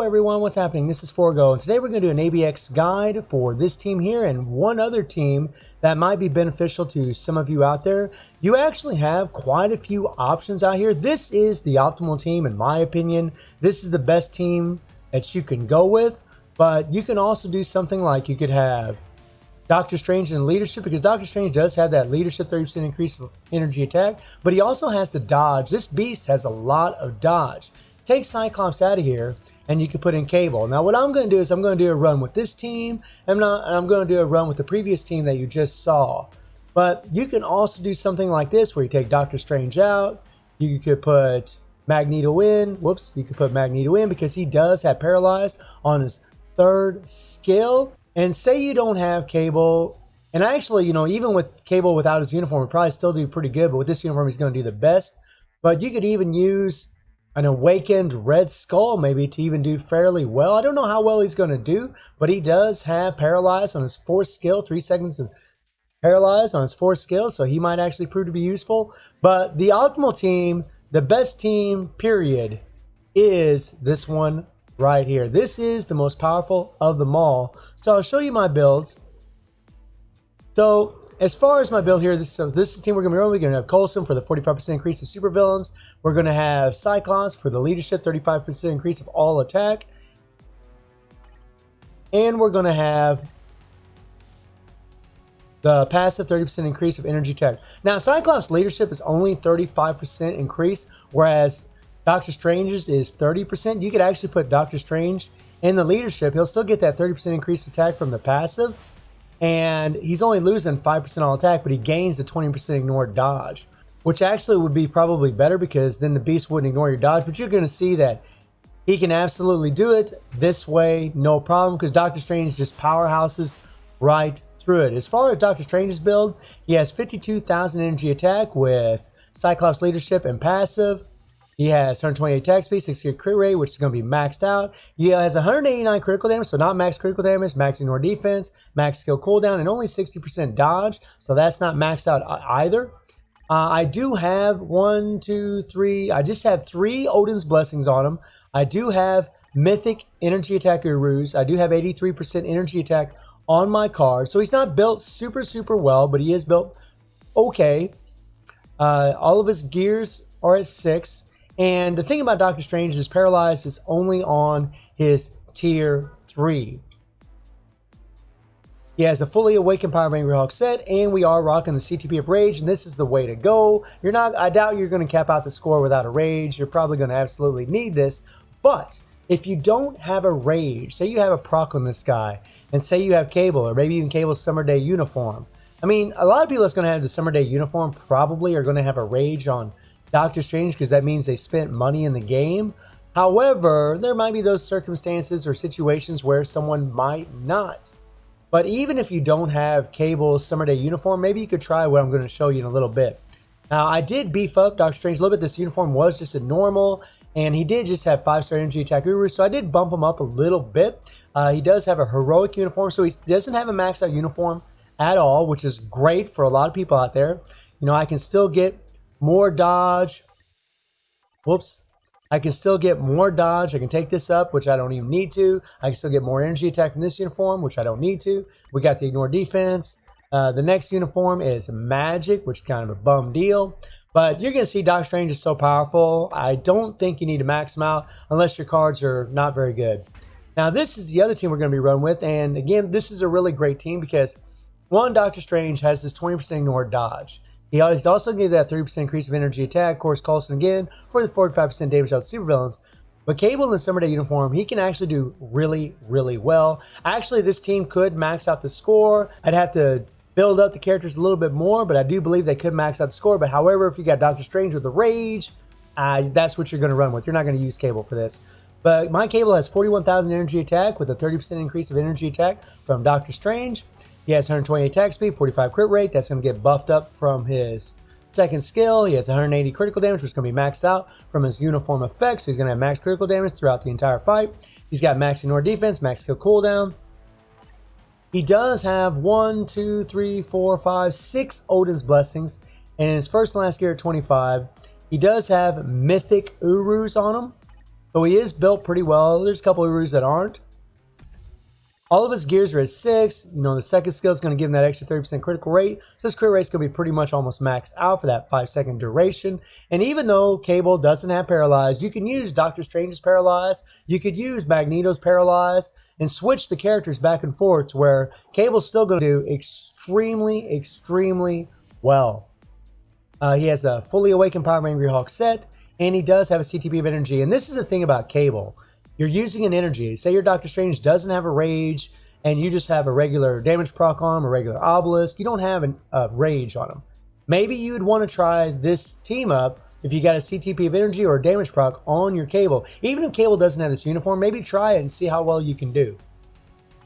everyone, what's happening? This is Forgo, and today we're going to do an ABX guide for this team here and one other team that might be beneficial to some of you out there. You actually have quite a few options out here. This is the optimal team in my opinion. This is the best team that you can go with, but you can also do something like you could have Doctor Strange in leadership, because Doctor Strange does have that leadership 30% increase of energy attack, but he also has the dodge. This beast has a lot of dodge. Take Cyclops out of here and you can put in Cable. Now what I'm going to do is I'm going to do a run with this team and I'm going to do a run with the previous team that you just saw. But you can also do something like this where you take Doctor Strange out. You could put Magneto in. Whoops, you could put Magneto in because he does have Paralyzed on his third skill. And say you don't have Cable, and actually, even with Cable without his uniform, he'd probably still do pretty good, but with this uniform, he's going to do the best. But you could even use an Awakened Red Skull maybe to even do fairly well. I don't know how well he's going to do, but he does have Paralyzed on his fourth skill, 3 seconds of Paralyzed on his fourth skill, so he might actually prove to be useful. But the optimal team, the best team, period, is this one right here. This is the most powerful of them all. So I'll show you my builds. So as far as my build here, this is the team we're going to be running. We're going to have Coulson for the 45% increase of supervillains. We're going to have Cyclops for the leadership, 35% increase of all attack. And we're going to have the passive 30% increase of energy attack. Now Cyclops leadership is only 35% increase, whereas Doctor Strange's is 30%. You could actually put Doctor Strange in the leadership. He'll still get that 30% increase of attack from the passive. And he's only losing 5% all attack, but he gains the 20% ignored dodge, which actually would be probably better because then the beast wouldn't ignore your dodge. But you're going to see that he can absolutely do it this way, no problem, because Doctor Strange just powerhouses right through it. As far as Doctor Strange's build, he has 52,000 energy attack with Cyclops leadership and passive. He has 128 attack speed, 60 crit rate, which is going to be maxed out. He has 189 critical damage, so not max critical damage, max ignore defense, max skill cooldown, and only 60% dodge. So that's not maxed out either. I do have I just have 3 Odin's Blessings on him. I do have Mythic Energy Attack Urus. I do have 83% energy attack on my card. So he's not built super well, but he is built okay. All of his gears are at 6. And the thing about Doctor Strange is Paralyzed is only on his tier 3. He has a fully awakened Power Ranger Hawk set, and we are rocking the CTP of Rage, and this is the way to go. I doubt you're going to cap out the score without a Rage. You're probably going to absolutely need this. But if you don't have a Rage, say you have a proc on this guy, and say you have Cable, or maybe even Cable's Summer Day uniform. I mean, a lot of people that's going to have the Summer Day uniform probably are going to have a Rage on Doctor Strange because that means they spent money in the game. However, there might be those circumstances or situations where someone might not. But even if you don't have Cable's Summer Day uniform, maybe you could try what I'm going to show you in a little bit. Now, I did beef up Doctor Strange a little bit. This uniform was just a normal, and he did just have 5-star energy attack Uru, so I did bump him up a little bit. He does have a heroic uniform, so he doesn't have a maxed out uniform at all, which is great for a lot of people out there. I can still get more dodge. Whoops. I can still get more dodge. I can take this up, which I don't even need to. I can still get more energy attack from this uniform, which I don't need to. We got the ignore defense. The next uniform is magic, which is kind of a bum deal. But you're going to see Doctor Strange is so powerful. I don't think you need to max him out unless your cards are not very good. Now, this is the other team we're going to be running with. And again, this is a really great team because, one, Doctor Strange has this 20% ignored dodge. He's also going to get that 30% increase of energy attack. Of course, Coulson again for the 45% damage out of supervillains. But Cable in the Summer Day uniform, he can actually do really well. Actually, this team could max out the score. I'd have to build up the characters a little bit more, but I do believe they could max out the score. But however, if you got Doctor Strange with the Rage, that's what you're going to run with. You're not going to use Cable for this. But my Cable has 41,000 energy attack with a 30% increase of energy attack from Doctor Strange. He has 128 attack speed, 45 crit rate. That's going to get buffed up from his second skill. He has 180 critical damage, which is going to be maxed out from his uniform effects. So he's going to have max critical damage throughout the entire fight. He's got max ignore defense, max skill cooldown. He does have 6 Odin's Blessings. And in his first and last gear at 25, he does have Mythic Urus on him. So he is built pretty well. There's a couple of Urus that aren't. All of his gears are at 6. You know, the second skill is going to give him that extra 30% critical rate. So his crit rate is going to be pretty much almost maxed out for that 5-second duration. And even though Cable doesn't have Paralyzed, you can use Doctor Strange's Paralyzed. You could use Magneto's Paralyzed and switch the characters back and forth to where Cable's still going to do extremely, extremely well. He has a fully awakened Power Man Greyhawk set, and he does have a CTP of energy. And this is the thing about Cable. You're using an energy. Say your Doctor Strange doesn't have a rage, and you just have a regular damage proc on him, a regular obelisk. You don't have a rage on him. Maybe you'd want to try this team up if you got a CTP of energy or a damage proc on your Cable. Even if Cable doesn't have this uniform, maybe try it and see how well you can do.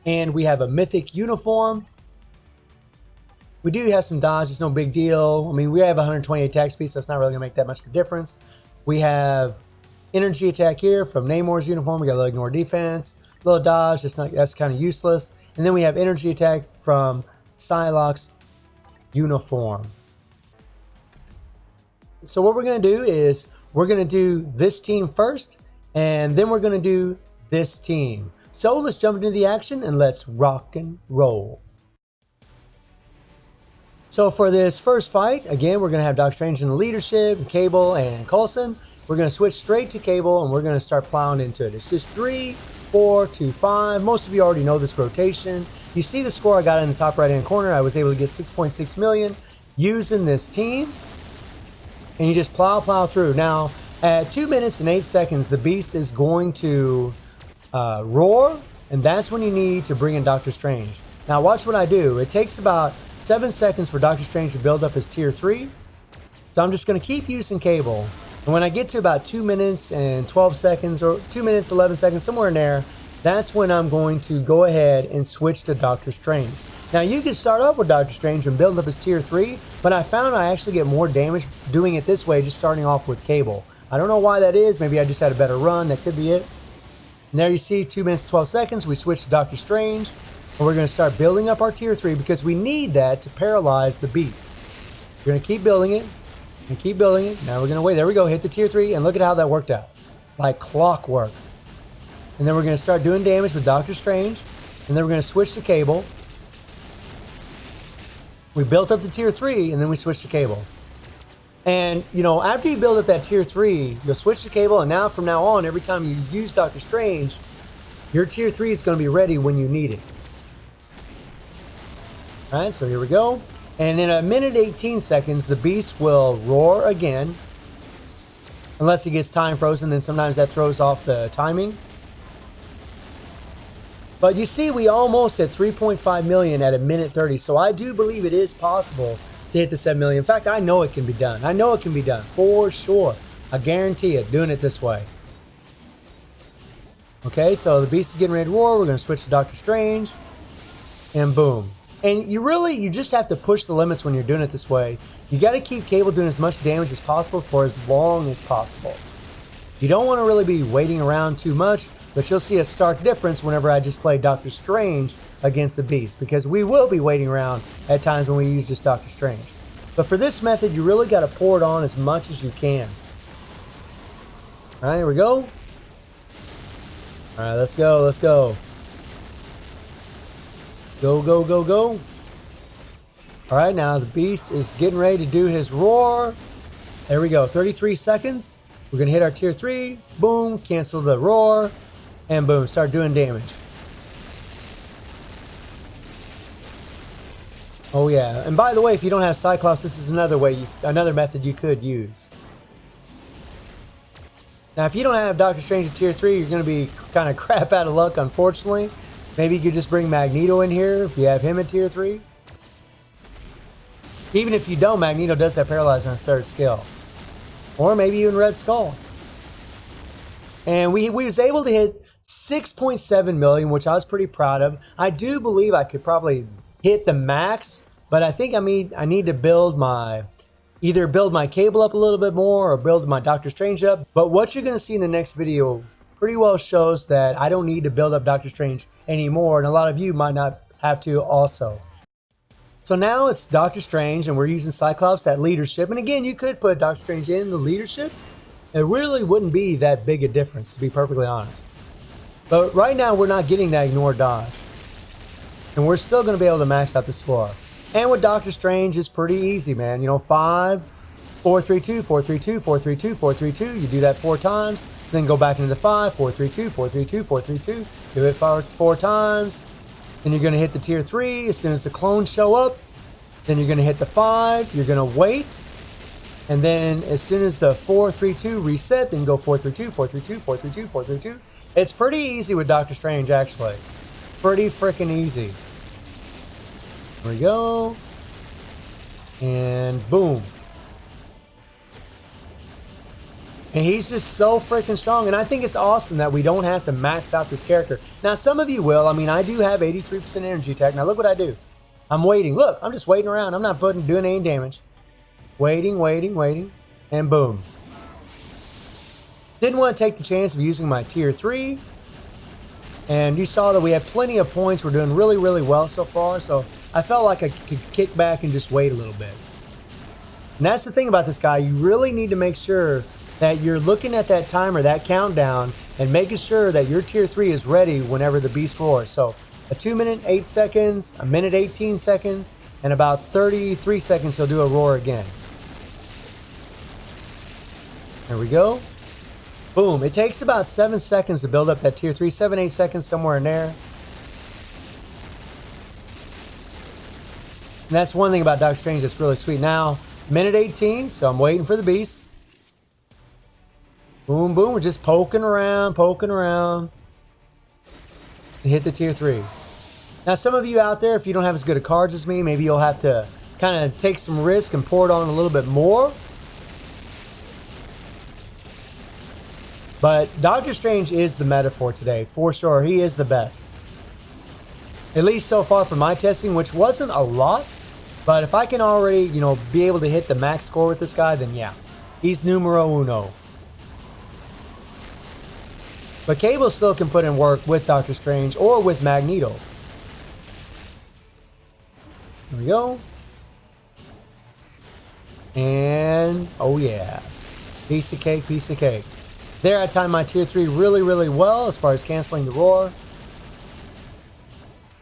And we have a mythic uniform. We do have some dodge. It's no big deal. I mean, we have 120 attack speed, so it's not really going to make that much of a difference. We have energy attack here from Namor's uniform. We got a little ignore defense, a little dodge. That's kind of useless. And then we have energy attack from Psylocke's uniform. So what we're going to do is we're going to do this team first, and then we're going to do this team. So let's jump into the action and let's rock and roll. So for this first fight, again, we're going to have Doctor Strange in the leadership, Cable and Coulson. We're going to switch straight to Cable, and we're going to start plowing into it. It's just 3, 4, 2, 5. Most of you already know this rotation. You see the score I got in the top right-hand corner. I was able to get 6.6 million using this team. And you just plow through. Now, at 2 minutes and 8 seconds, the beast is going to roar, and that's when you need to bring in Doctor Strange. Now, watch what I do. It takes about 7 seconds for Doctor Strange to build up his tier 3. So I'm just going to keep using Cable. And when I get to about 2 minutes and 12 seconds, or 2 minutes, 11 seconds, somewhere in there, that's when I'm going to go ahead and switch to Doctor Strange. Now, you can start up with Doctor Strange and build up his tier 3, but I found I actually get more damage doing it this way, just starting off with Cable. I don't know why that is. Maybe I just had a better run. That could be it. And there you see 2 minutes, 12 seconds. We switch to Doctor Strange, and we're going to start building up our tier 3 because we need that to paralyze the beast. We're going to keep building it. And keep building it. Now we're going to wait. There we go. Hit the tier 3. And look at how that worked out. Like clockwork. And then we're going to start doing damage with Doctor Strange. And then we're going to switch to Cable. We built up the tier 3. And then we switch to Cable. And, you know, after you build up that tier 3, you'll switch to Cable. And now, from now on, every time you use Doctor Strange, your tier 3 is going to be ready when you need it. Alright, so here we go. And in 1 minute 18 seconds, the beast will roar again. Unless he gets time frozen, then sometimes that throws off the timing. But you see, we almost hit 3.5 million at 1 minute 30. So I do believe it is possible to hit the 7 million. In fact, I know it can be done. I know it can be done for sure. I guarantee it, doing it this way. Okay, so the beast is getting ready to roar. We're going to switch to Doctor Strange. And boom. And you just have to push the limits when you're doing it this way. You got to keep Cable doing as much damage as possible for as long as possible. You don't want to really be waiting around too much, but you'll see a stark difference whenever I just play Doctor Strange against the Beast, because we will be waiting around at times when we use just Doctor Strange. But for this method, you really got to pour it on as much as you can. All right, here we go. All right, let's go, let's go. Go, go, go, go. All right, now the beast is getting ready to do his roar. There we go, 33 seconds. We're going to hit our tier 3. Boom, cancel the roar. And boom, start doing damage. Oh yeah, and by the way, if you don't have Cyclops, this is another method you could use. Now, if you don't have Doctor Strange at tier 3, you're going to be kind of crap out of luck, unfortunately. Maybe you could just bring Magneto in here if you have him at tier 3. Even if you don't, Magneto does have Paralyzed on his 3rd skill. Or maybe even Red Skull. And we was able to hit 6.7 million, which I was pretty proud of. I do believe I could probably hit the max, but I think I need to either build my Cable up a little bit more or build my Doctor Strange up. But what you're going to see in the next video pretty well shows that I don't need to build up Doctor Strange anymore, and a lot of you might not have to also. So now it's Doctor Strange, and we're using Cyclops at leadership. And again, you could put Doctor Strange in the leadership, It really wouldn't be that big a difference, to be perfectly honest. But right now, we're not getting that ignore dodge. And we're still going to be able to max out the score. And with Doctor Strange, it's pretty easy, man. You know, 5, 4, 3, 2, 4, 3, 2, 4, 3, 2, 4, 3, 2. You do that 4 times. Then go back into the 5, 4, 3, 2, 4, 3, 2, 4, 3, 2. Do it 4 times. Then you're going to hit the tier 3 as soon as the clones show up. Then you're going to hit the 5. You're going to wait. And then as soon as the 4, 3, 2 reset, then go 4, 3, 2, 4, 3, 2, 4, 3, 2, 4, 3, 2. It's pretty easy with Doctor Strange, actually. Pretty freaking easy. There we go. And boom. And he's just so freaking strong. And I think it's awesome that we don't have to max out this character. Now, some of you will. I mean, I do have 83% energy attack. Now, look what I do. I'm waiting. Look, I'm just waiting around. I'm not doing any damage. Waiting, waiting, waiting. And boom. Didn't want to take the chance of using my tier 3. And you saw that we had plenty of points. We're doing really, really well so far. So I felt like I could kick back and just wait a little bit. And that's the thing about this guy. You really need to make sure that you're looking at that timer, that countdown, and making sure that your tier 3 is ready whenever the beast roars. So a 2 minute 8 seconds, a minute 18 seconds, and about 33 seconds he'll do a roar again. There we go. Boom. It takes about 7 seconds to build up that tier 3, 7, 8 seconds, somewhere in there. And that's one thing about Doctor Strange that's really sweet. Now, minute 18, so I'm waiting for the beast. Boom, boom. We're just poking around, and hit the tier 3. Now, some of you out there, if you don't have as good of cards as me, maybe you'll have to kind of take some risk and pour it on a little bit more. But Doctor Strange is the meta for today, for sure. He is the best. At least so far from my testing, which wasn't a lot. But if I can already, you know, be able to hit the max score with this guy, then yeah. He's numero uno. But Cable still can put in work with Doctor Strange or with Magneto. There we go. And, oh yeah. Piece of cake, piece of cake. There I timed my tier 3 really, really well as far as canceling the roar.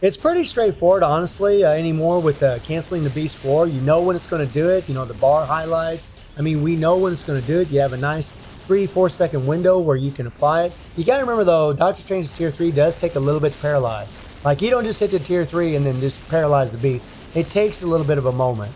It's pretty straightforward, honestly, anymore with canceling the beast roar. You know when it's going to do it. You know, the bar highlights. I mean, we know when it's going to do it. You have a nice 3-4 second window where you can apply it. You got to remember, though, Doctor Strange's tier 3 does take a little bit to paralyze. Like, you don't just hit the tier 3 and then just paralyze the beast. It takes a little bit of a moment.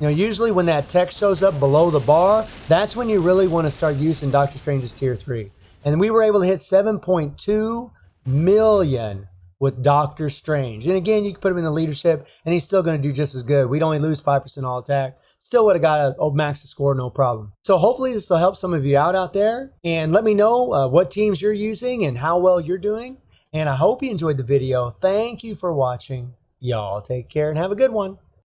You know, usually when that text shows up below the bar, that's when you really want to start using Doctor Strange's tier 3. And we were able to hit 7.2 million with Doctor Strange. And again, you can put him in the leadership, and he's still going to do just as good. We'd only lose 5% all attack. Still would have got a max the score, no problem. So hopefully this will help some of you out there. And let me know what teams you're using and how well you're doing. And I hope you enjoyed the video. Thank you for watching. Y'all take care and have a good one.